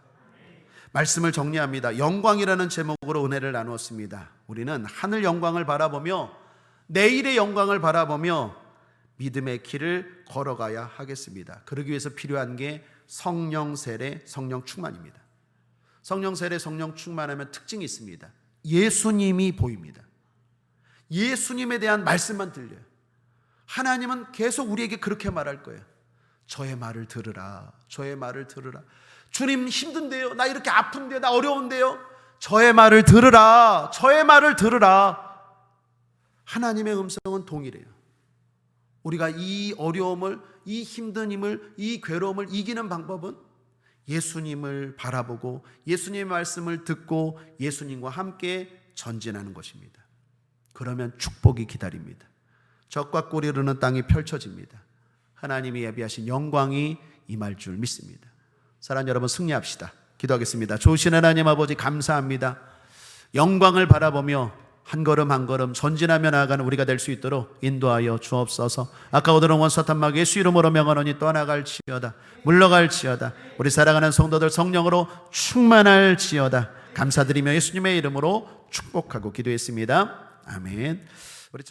말씀을 정리합니다. 영광이라는 제목으로 은혜를 나누었습니다. 우리는 하늘 영광을 바라보며 내일의 영광을 바라보며 믿음의 길을 걸어가야 하겠습니다. 그러기 위해서 필요한 게 성령 세례, 성령 충만입니다. 성령 세례, 성령 충만하면 특징이 있습니다. 예수님이 보입니다. 예수님에 대한 말씀만 들려요. 하나님은 계속 우리에게 그렇게 말할 거예요. 저의 말을 들으라. 저의 말을 들으라. 주님 힘든데요. 나 이렇게 아픈데요. 나 어려운데요. 저의 말을 들으라. 저의 말을 들으라. 하나님의 음성은 동일해요. 우리가 이 어려움을, 이 힘든 힘을, 이 괴로움을 이기는 방법은 예수님을 바라보고 예수님의 말씀을 듣고 예수님과 함께 전진하는 것입니다. 그러면 축복이 기다립니다. 적과 꿀이 흐르는 땅이 펼쳐집니다. 하나님이 예비하신 영광이 임할 줄 믿습니다. 사랑하는 여러분, 승리합시다. 기도하겠습니다. 좋으신 하나님 아버지, 감사합니다. 영광을 바라보며 한 걸음 한 걸음 전진하며 나아가는 우리가 될 수 있도록 인도하여 주옵소서. 아까우드는 원사탄막 예수 이름으로 명하노니 떠나갈지어다. 물러갈지어다. 우리 사랑하는 성도들 성령으로 충만할지어다. 감사드리며 예수님의 이름으로 축복하고 기도했습니다. 아멘. 우리